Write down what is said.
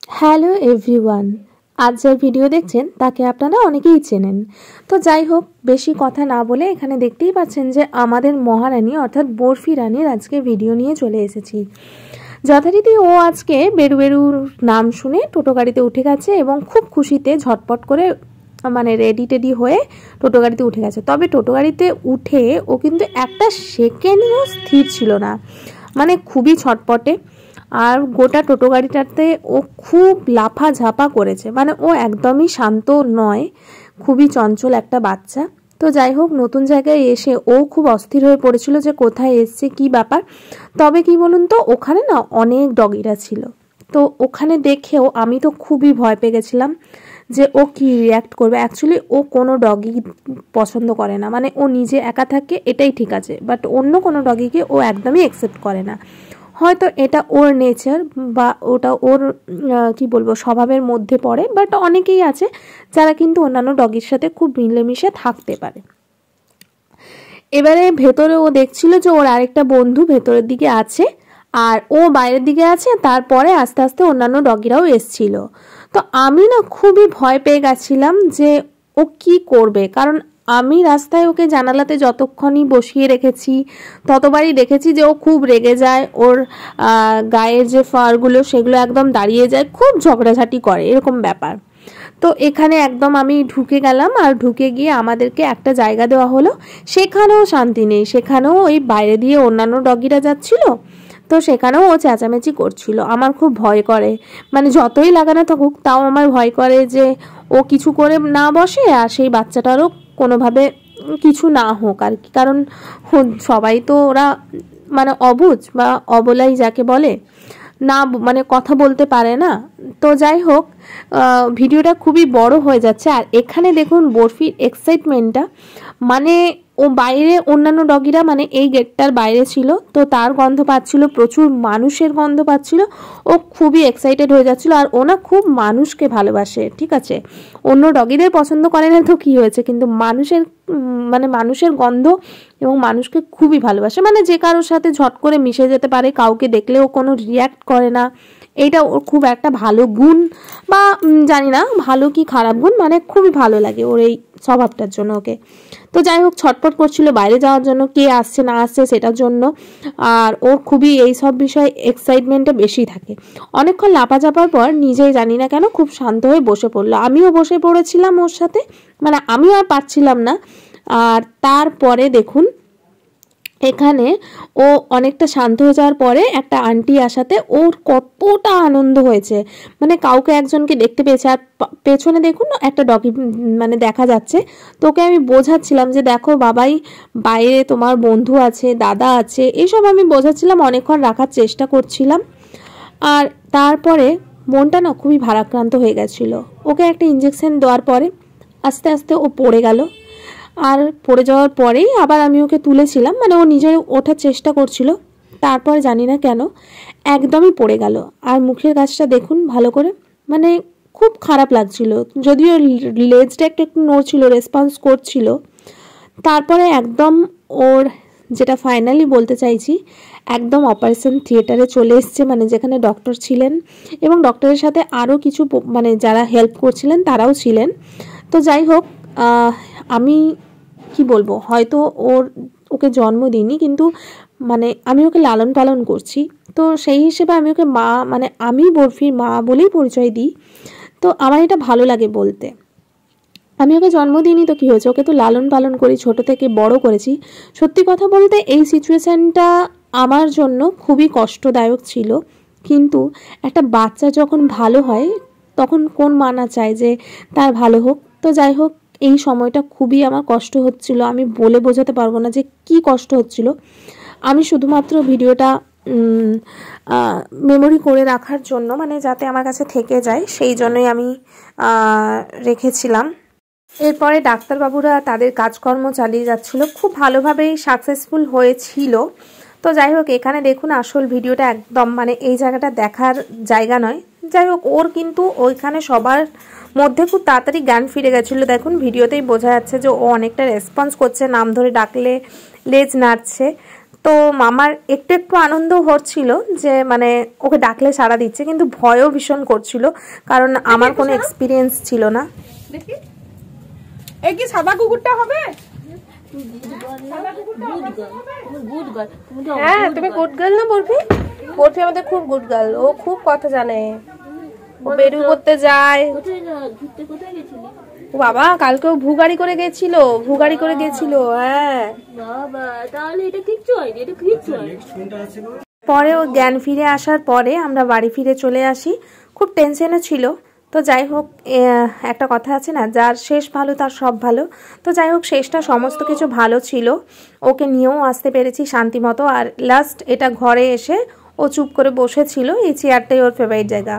Hello everyone, আজ যার video দেখছেন তাকে আপনারা অনেকেই চেনেন। তো যাই হোক, বেশি কথা না বলে এখানে দেখতেই পাচ্ছেন যে আমাদের মহারানী অর্থাৎ বরফি রানীর আজকে ভিডিও নিয়ে চলে এসেছি। যথারীতি ও আজকে বেরুবেরুর নাম শুনে টোটো গাড়িতে উঠে গেছে এবং খুব খুশিতে ঝটপট করে মানে রেডি টেডি হয়ে টোটো গাড়িতে উঠে গেছে। তবে টোটো গাড়িতে উঠে ও কিন্তু একটা সেকেন্ডও স্থির ছিল না, মানে খুবই ছটপটে। আর গোটা টোটো গাড়িটাতে ও খুব লাফাঝাপা করেছে, মানে ও একদমই শান্ত নয়, খুবই চঞ্চল একটা বাচ্চা। তো যাই হোক, নতুন জায়গায় এসে ও খুব অস্থির হয়ে পড়েছিল যে কোথায় এসছে কি ব্যাপার। তবে কি বলুন তো, ওখানে না অনেক ডগিরা ছিল। তো ওখানে দেখেও আমি তো খুবই ভয় পেয়ে গেছিলাম যে ও কি রিয়্যাক্ট করবে। অ্যাকচুয়ালি ও কোনো ডগি পছন্দ করে না, মানে ও নিজে একা থাকে এটাই ঠিক আছে, বাট অন্য কোনো ডগিকে ও একদমই অ্যাকসেপ্ট করে না। হয়তো এটা ওর নেচার বা ওটা ওর কি বলবো স্বভাবের মধ্যে পড়ে, বাট অনেকেই আছে যারা কিন্তু অন্যান্য ডগির সাথে খুব মিলেমিশে থাকতে পারে। এবারে ভেতরে ও দেখছিল যে ওর আরেকটা বন্ধু ভেতরের দিকে আছে আর ও বাইরের দিকে আছে, তারপরে আস্তে আস্তে অন্যান্য ডগিরাও এসছিল। তো আমি না খুবই ভয় পেয়ে গেছিলাম যে ও কি করবে, কারণ আমি রাস্তায় ওকে জানালাতে যতক্ষণই বসিয়ে রেখেছি ততবারই দেখেছি যে ও খুব রেগে যায়, ওর গায়ের যে ফারগুলো সেগুলো একদম দাঁড়িয়ে যায়, খুব ঝগড়াঝাটি করে, এরকম ব্যাপার। তো এখানে একদম আমি ঢুকে গেলাম, আর ঢুকে গিয়ে আমাদেরকে একটা জায়গা দেওয়া হলো। সেখানেও শান্তি নেই, সেখানেও ওই বাইরে দিয়ে অন্যান্য ডগিরা যাচ্ছিল, তো সেখানেও ও চেঁচামেচি করছিল। আমার খুব ভয় করে, মানে যতই লাগানো থাকুক তাও আমার ভয় করে যে ও কিছু করে না বসে আর সেই বাচ্চাটারও কোনোভাবে কিছু না হোক আর কি। কারণ সবাই তো ওরা মানে অবুঝ বা অবলাই যাকে বলে, না মানে কথা বলতে পারে না। তো যাই হোক, ভিডিওটা খুবই বড় হয়ে যাচ্ছে। আর এখানে দেখুন বরফির এক্সাইটমেন্টটা, মানে ও বাইরে অন্যান্য ডগিরা মানে এই গেটটার বাইরে ছিল, তো তার গন্ধ পাচ্ছিল, প্রচুর মানুষের গন্ধ পাচ্ছিল, ও খুবই এক্সাইটেড হয়ে যাচ্ছিল। আর ও না খুব মানুষকে ভালোবাসে, ঠিক আছে, অন্য ডগিদের পছন্দ করে না তো কি হয়েছে, কিন্তু মানুষের মানে মানুষের গন্ধ এবং মানুষকে খুবই ভালোবাসে, মানে যে কারোর সাথে ঝট করে মিশে যেতে পারে, কাউকে দেখলেও কোনো রিয়্যাক্ট করে না। এইটা ওর খুব একটা ভালো গুণ, বা জানি না ভালো কি খারাপ গুণ, মানে খুবই ভালো লাগে ওর এই স্বভাবটার জন্য ওকে। তো যাই হোক, ছটপট করছিল বাইরে যাওয়ার জন্য, কে আসছে না আসছে সেটার জন্য। আর ওর খুবই এই সব বিষয়ে এক্সাইটমেন্টটা বেশি থাকে। অনেকক্ষণ লাপাঝাপার পর নিজেই জানি না কেন খুব শান্ত হয়ে বসে পড়লো। আমিও বসে পড়েছিলাম ওর সাথে, মানে আমিও আর পারছিলাম না। আর তারপরে দেখুন এখানে ও অনেকটা শান্ত হয়ে যাওয়ার পরে একটা আন্টি আসাতে ওর কতটা আনন্দ হয়েছে, মানে কাউকে একজনকে দেখতে পেয়েছে। আর পেছনে দেখুন একটা ডগি মানে দেখা যাচ্ছে। তোকে আমি বোঝাচ্ছিলাম যে দেখো বাবাই, বাইরে তোমার বন্ধু আছে, দাদা আছে, এইসব আমি বোঝাচ্ছিলাম, অনেকক্ষণ রাখার চেষ্টা করছিলাম। আর তারপরে মনটা না খুবই ভারাক্রান্ত হয়ে গেছিলো। ওকে একটা ইঞ্জেকশন দেওয়ার পরে আস্তে আস্তে ও পড়ে গেল। আর পড়ে যাওয়ার পরেই আবার আমি ওকে তুলেছিলাম, মানে ও নিজে ওঠার চেষ্টা করছিল, তারপরে জানি না কেন একদমই পড়ে গেল। আর মুখের কাছটা দেখুন ভালো করে, মানে খুব খারাপ লাগছিল, যদিও লেজটা একটু একটু নড়ছিল, রেসপন্স করছিল। তারপরে একদম ওর যেটা ফাইনালি বলতে চাইছি, একদম অপারেশন থিয়েটারে চলে এসছে, মানে যেখানে ডক্টর ছিলেন এবং ডক্টরের সাথে আরও কিছু মানে যারা হেল্প করছিলেন তারাও ছিলেন। তো যাই হোক, আমি কি বলবো, হয়তো ওকে জন্ম দিইনি, কিন্তু মানে আমি ওকে লালন পালন করছি, তো সেই হিসেবে আমি ওকে মা, মানে আমি বরফির মা বলেই পরিচয় দিই। তো আমার এটা ভালো লাগে বলতে। আমি ওকে জন্ম দিইনি তো কি হয়েছে, ওকে তো লালন পালন করি, ছোট থেকে বড় করেছি। সত্যি কথা বলতে এই সিচুয়েশানটা আমার জন্য খুবই কষ্টদায়ক ছিল, কিন্তু একটা বাচ্চা যখন ভালো হয় তখন কোন মা না চায় যে তার ভালো হোক। তো যাই হোক, এই সময়টা খুবই আমার কষ্ট হচ্ছিল, আমি বলে বোঝাতে পারবো না যে কি কষ্ট হচ্ছিল। আমি শুধুমাত্র ভিডিওটা মেমোরি করে রাখার জন্য, মানে যাতে আমার কাছে থেকে যায়, সেই জন্যই আমি রেখেছিলাম। এরপরে ডাক্তারবাবুরা তাদের কাজকর্ম চালিয়ে যাচ্ছিল, খুব ভালোভাবেই সাকসেসফুল হয়েছিল। তো যাই হোক, এখানে দেখুন আসল ভিডিওটা একদম মানে এই জায়গাটা দেখার জায়গা নয়। যাই হোক, ওর কিন্তু ওইখানে সবার মধ্যে খুব তাড়াতাড়ি জ্ঞান ফিরে গেছিলো। দেখুন ভিডিওতেই বোঝা যাচ্ছে যে ও অনেকটা রেসপন্স করছে, নাম ধরে ডাকলে লেজ নাড়ছে। তো মামার একটু একটু আনন্দ হচ্ছিল যে মানে ওকে ডাকলে সাড়া দিচ্ছে, কিন্তু ভয়ও ভীষণ করছিল, কারণ আমার কোনো এক্সপিরিয়েন্স ছিল না। দেখি এই কি সাদা কুকুরটা হবে? হ্যাঁ, তুমি গুড গার্ল না বরফি? বরফি আমাদের খুব গুড গার্ল, ও খুব কথা জানে, ও বেরু করতে যায়। বাবা কালকেও ভুগাড়ি করে গেছিল, হ্যাঁ বাবা, তাহলে এটা কিচ্ছু হয়নি, এটা কিচ্ছু হয়নি। পরে ও জ্ঞান ফিরে আসার পরে আমরা বাড়ি ফিরে চলে আসি। খুব টেনশনে ছিল। তো যাই হোক, একটা কথা আছে না, যার শেষ ভালো তার সব ভালো। তো যাই হোক, শেষটা সমস্ত কিছু ভালো ছিল। ওকে নিয়েও আসতে পেরেছি শান্তিমতো। আর লাস্ট এটা ঘরে এসে ও চুপ করে বসেছিল, এই চেয়ারটাই ওর ফেভারিট জায়গা।